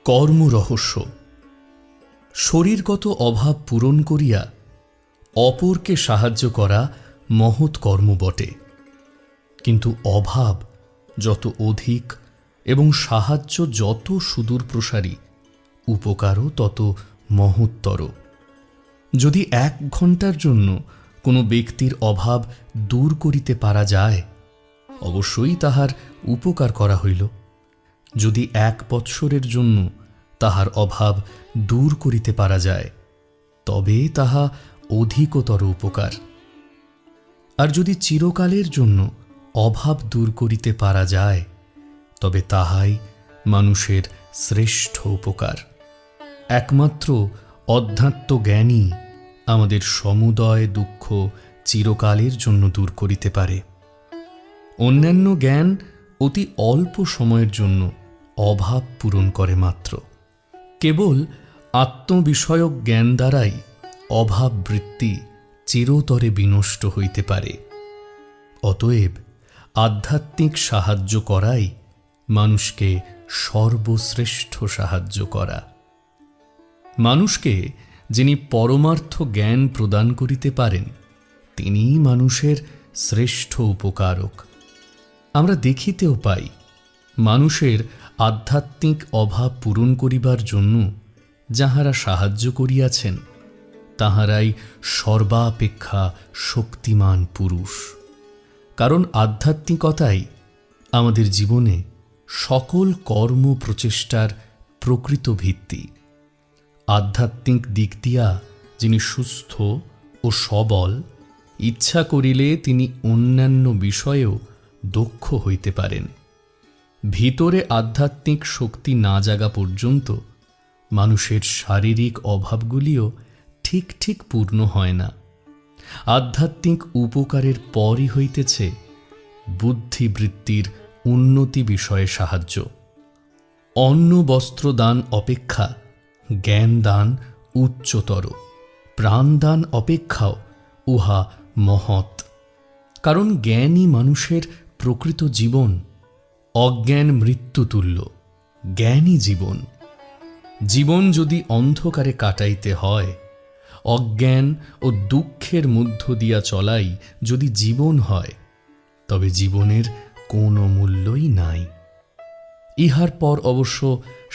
কর্মরহস্য। শরীরগত অভাব পূরণ করিয়া অপরকে সাহায্য করা মহৎ কর্ম বটে, কিন্তু অভাব যত অধিক এবং সাহায্য যত সুদূর প্রসারী, উপকারও তত মহত্তর। যদি 1 ঘণ্টার জন্য কোনো ব্যক্তির অভাব দূর করিতে পারা যায়, অবশ্যই তাহার উপকার করা হইল। যদি 1 বৎসরের জন্য তাহার অভাব দূর করিতে পারা যায়, তবে তাহা অধিকতর উপকার। আর যদি চিরকালের জন্য অভাব দূর করিতে পারা যায়, তবে তাহাই মানুষের শ্রেষ্ঠ উপকার। একমাত্র অধ্যাত্ম জ্ঞানই আমাদের সমুদয় দুঃখ চিরকালের জন্য দূর করিতে পারে। অন্যান্য জ্ঞান অতি অল্প সময়ের জন্য অভাব পূরণ করে মাত্র। কেবল আত্মবিষয়ক জ্ঞান দ্বারাই অভাব বৃত্তি চিরতরে বিনষ্ট হইতে পারে। অতএব আধ্যাত্মিক সাহায্য করাই মানুষকে সর্বশ্রেষ্ঠ সাহায্য করা। মানুষকে যিনি পরমার্থ জ্ঞান প্রদান করিতে পারেন, তিনিই মানুষের শ্রেষ্ঠ উপকারক। আমরা দেখিতেও পাই, মানুষের আধ্যাত্মিক অভাব পূরণ করিবার জন্য যাহারা সাহায্য করিয়াছেন, তাহারাই সর্বাপেক্ষা শক্তিমান পুরুষ। কারণ আধ্যাত্মিকতাই আমাদের জীবনে সকল কর্ম প্রচেষ্টার প্রকৃত ভিত্তি। আধ্যাত্মিক দিক দিয়া যিনি সুস্থ ও সবল, ইচ্ছা করিলে তিনি অন্যান্য বিষয়েও দক্ষ হইতে পারেন। ভিতরে আধ্যাত্মিক শক্তি না জাগা পর্যন্ত মানুষের শারীরিক অভাবগুলিও ঠিক ঠিক পূর্ণ হয় না। আধ্যাত্মিক উপকারের পরই হইতেছে বুদ্ধিবৃত্তির উন্নতি বিষয়ে সাহায্য। অন্ন বস্ত্র দান অপেক্ষা জ্ঞান দান উচ্চতর, প্রাণদান অপেক্ষাও উহা মহৎ। কারণ জ্ঞানই মানুষের প্রকৃত জীবন। অজ্ঞান মৃত্যুতুল্য, জ্ঞানই জীবন। জীবন যদি অন্ধকারে কাটাইতে হয়, অজ্ঞান ও দুঃখের মধ্য দিয়া চলাই যদি জীবন হয়, তবে জীবনের কোনো মূল্যই নাই। ইহার পর অবশ্য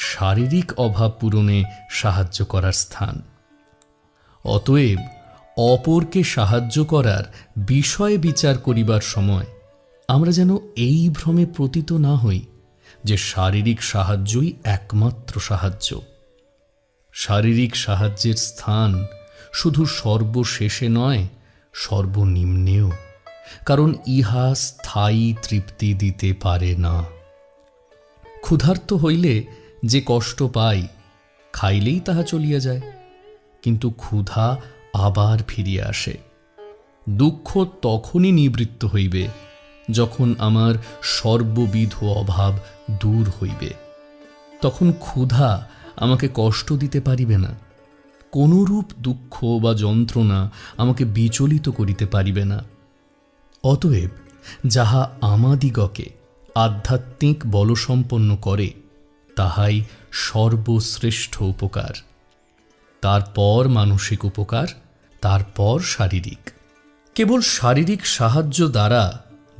শারীরিক অভাব পূরণে সাহায্য করার স্থান। অতএব অপরকে সাহায্য করার বিষয় বিচার করিবার সময় আমরা যেন এই ভ্রমে পতিত না হই যে শারীরিক সাহায্যই একমাত্র সাহায্য। শারীরিক সাহায্যের স্থান শুধু সর্বশেষে নয়, সর্বনিম্নেও। কারণ ইহা স্থায়ী তৃপ্তি দিতে পারে না। ক্ষুধার্ত হইলে যে কষ্ট পাই, খাইলেই তাহা চলিয়া যায়, কিন্তু ক্ষুধা আবার ফিরিয়া আসে। দুঃখ তখনই নিবৃত্ত হইবে যখন আমার সর্ববিধ অভাব দূর হইবে। তখন ক্ষুধা আমাকে কষ্ট দিতে পারিবে না, কোনরূপ দুঃখ বা যন্ত্রণা আমাকে বিচলিত করিতে পারিবে না। অতএব যাহা আমাদিগকে আধ্যাত্মিক বলসম্পন্ন করে, তাহাই সর্বশ্রেষ্ঠ উপকার। তারপর মানসিক উপকার, তারপর শারীরিক। কেবল শারীরিক সাহায্য দ্বারা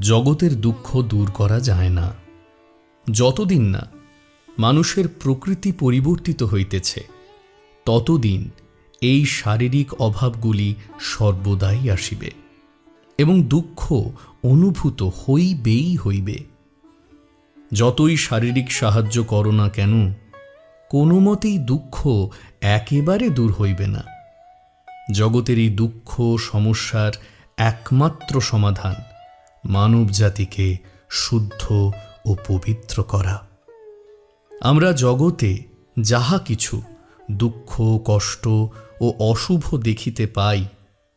জগতের দুঃখ দূর করা যায় না। যতদিন না মানুষের প্রকৃতি পরিবর্তিত হইতেছে, ততদিন এই শারীরিক অভাবগুলি সর্বদাই আসিবে এবং দুঃখ অনুভূত হইবেই হইবে। যতই শারীরিক সাহায্য করো না কেন, কোনো মতেই দুঃখ একেবারে দূর হইবে না। জগতের এই দুঃখ সমস্যার একমাত্র সমাধান মানব জাতিকে শুদ্ধ ও পবিত্র করা। আমরা জগতে যাহা কিছু দুঃখ, কষ্ট ও অশুভ দেখিতে পাই,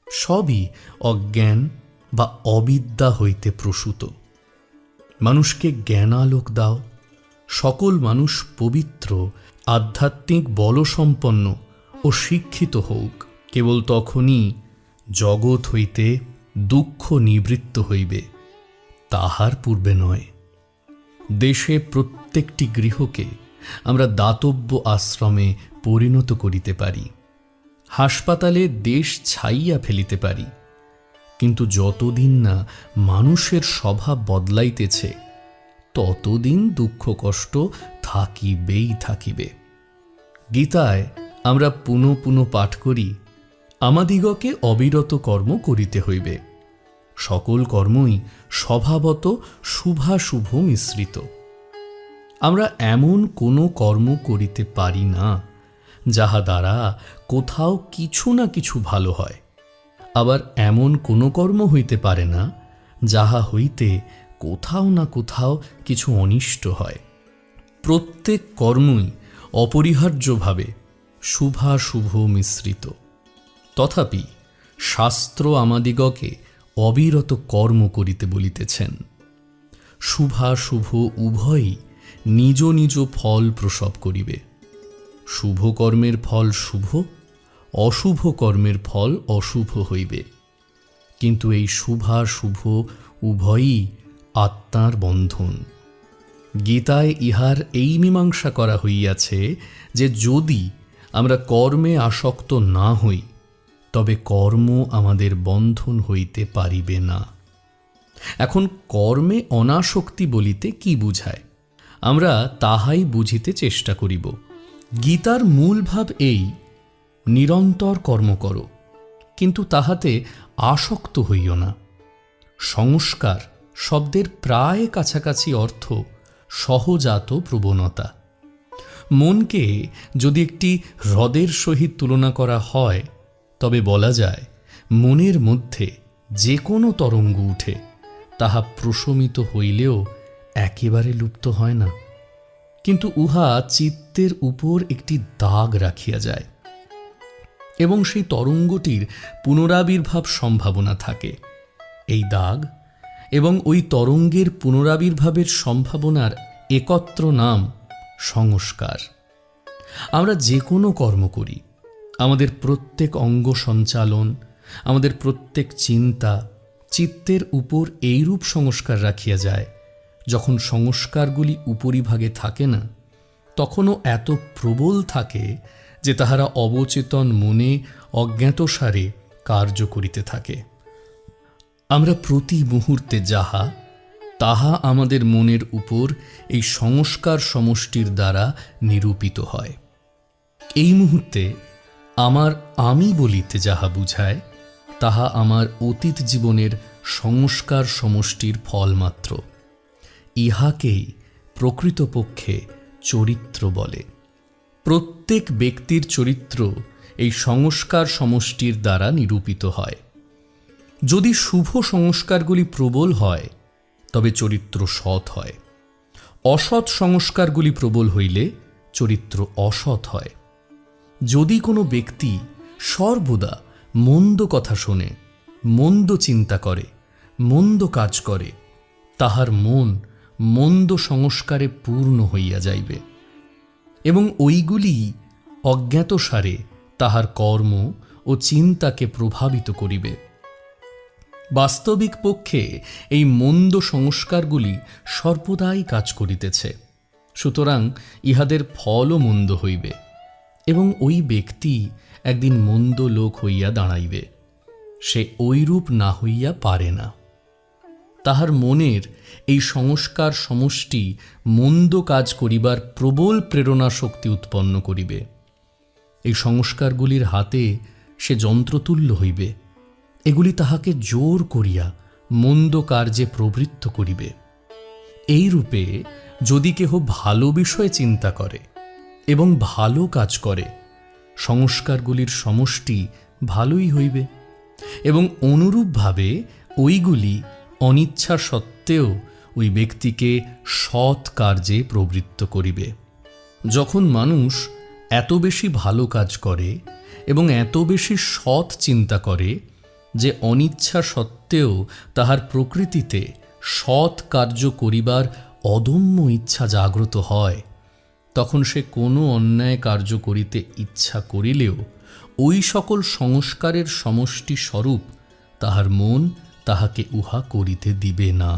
সবই অজ্ঞান বা অবিদ্যা হইতে প্রসূত। মানুষকে জ্ঞানালোক দাও, সকল মানুষ পবিত্র, আধ্যাত্মিক বলসম্পন্ন ও শিক্ষিত হউক। কেবল তখনই জগৎ হইতে দুঃখ নিবৃত্ত হইবে, তাহার পূর্বে নয়। দেশে প্রত্যেকটি গৃহকে আমরা দাতব্য আশ্রমে পরিণত করিতে পারি, হাসপাতালে দেশ ছাইয়া ফেলিতে পারি, কিন্তু যতদিন না মানুষের স্বভাব বদলাইতেছে ততদিন দুঃখ কষ্ট থাকিবেই থাকিবে। গীতায় আমরা পুনঃ পুনঃ পাঠ করি, আমাদিগকে অবিরত কর্ম করিতে হইবে। সকল কর্মই স্বভাবত শুভাশুভ মিশ্রিত। আমরা এমন কোনো কর্ম করিতে পারি না যাহা দ্বারা কোথাও কিছু না কিছু ভালো হয়, আবার এমন কোনো কর্ম হইতে পারে না যাহা হইতে কোথাও না কোথাও কিছু অনিষ্ট হয়। প্রত্যেক কর্মই অপরিহার্যভাবে শুভাশুভ মিশ্রিত। তথাপি শাস্ত্র আমাদিগকে অবিরত কর্ম করিতে বলিতেছেন। শুভাশুভ উভয়ই নিজ নিজ ফল প্রসব করিবে। শুভ কর্মের ফল শুভ, অশুভ কর্মের ফল অশুভ হইবে। কিন্তু এই শুভাশুভ উভয়ই আত্মার বন্ধন। গীতায় ইহার এই মীমাংসা করা হইয়াছে যে যদি আমরা কর্মে আসক্ত না হই তবে কর্ম আমাদের বন্ধন হইতে পারিবে না। এখন কর্মে অনাসক্তি বলিতে কি বুঝায়, আমরা তাহাই বুঝিতে চেষ্টা করিব। গীতার মূল ভাব এই, নিরন্তর কর্ম করো, কিন্তু তাহাতে আসক্ত হইও না। সংস্কার শব্দের প্রায় কাছাকাছি অর্থ সহজাত প্রবণতা। মনকে যদি একটি হ্রদের সহিত তুলনা করা হয় তবে বলা যায় মনের মধ্যে যে কোনো তরঙ্গ উঠে তাহা প্রশমিত হইলেও একেবারে লুপ্ত হয় না, কিন্তু উহা চিত্তের উপর একটি দাগ রাখিয়া যায় এবং সেই তরঙ্গটির পুনরাবির্ভাব সম্ভাবনা থাকে। এই দাগ এবং ওই তরঙ্গের পুনরাবির্ভাবের সম্ভাবনার একত্র নাম সংস্কার। আমরা যে কোনো কর্ম করি, আমাদের প্রত্যেক অঙ্গ সঞ্চালন, আমাদের প্রত্যেক চিন্তা চিত্তের উপর এইরূপ সংস্কার রাখিয়া যায়। যখন সংস্কারগুলি উপরিভাগে থাকে না, তখনও এত প্রবল থাকে যে তাহারা অবচেতন মনে অজ্ঞাতসারে কার্য করিতে থাকে। আমরা প্রতি মুহূর্তে যাহা তাহা আমাদের মনের উপর এই সংস্কার সমষ্টির দ্বারা নিরূপিত হয়। এই মুহূর্তে আমার আমি বলিতে যাহা বুঝায় তাহা আমার অতীত জীবনের সংস্কার সমষ্টির ফল মাত্র। ইহাকেই প্রকৃতপক্ষে চরিত্র বলে। প্রত্যেক ব্যক্তির চরিত্র এই সংস্কার সমষ্টির দ্বারা নিরূপিত হয়। যদি শুভ সংস্কারগুলি প্রবল হয় তবে চরিত্র সৎ হয়, অসৎ সংস্কারগুলি প্রবল হইলে চরিত্র অসৎ হয়। যদি কোনো ব্যক্তি সর্বদা মন্দ কথা শোনে, মন্দ চিন্তা করে, মন্দ কাজ করে, তাহার মন মন্দ সংস্কারে পূর্ণ হইয়া যাইবে এবং ওইগুলি অজ্ঞাতসারে তাহার কর্ম ও চিন্তাকে প্রভাবিত করিবে। বাস্তবিক পক্ষে এই মন্দ সংস্কারগুলি সর্বদাই কাজ করিতেছে, সুতরাং ইহাদের ফলও মন্দ হইবে এবং ওই ব্যক্তি একদিন মন্দ লোক হইয়া দাঁড়াইবে। সে ঐরূপ না হইয়া পারে না। তাহার মনের এই সংস্কার সমষ্টি মন্দ কাজ করিবার প্রবল প্রেরণা শক্তি উৎপন্ন করিবে। এই সংস্কারগুলির হাতে সে যন্ত্রতুল্য হইবে। এগুলি তাহাকে জোর করিয়া মন্দ কার্যে প্রবৃত্ত করিবে। এই রূপে যদি কেহ ভালো বিষয়ে চিন্তা করে এবং ভালো কাজ করে, সংস্কারগুলির সমষ্টি ভালোই হইবে এবং অনুরূপভাবে ওইগুলি অনিচ্ছা সত্ত্বেও ওই ব্যক্তিকে সৎ কার্যে প্রবৃত্ত করিবে। যখন মানুষ এত বেশি ভালো কাজ করে এবং এত বেশি সৎ চিন্তা করে যে অনিচ্ছা সত্ত্বেও তাহার প্রকৃতিতে সৎ কার্য করিবার অদম্য ইচ্ছা জাগ্রত হয়, তখন সে কোনো অন্যায় কার্য করিতে ইচ্ছা করিলেও ওই সকল সংস্কারের সমষ্টি স্বরূপ তাহার মন তাহাকে উহা করিতে দিবে না।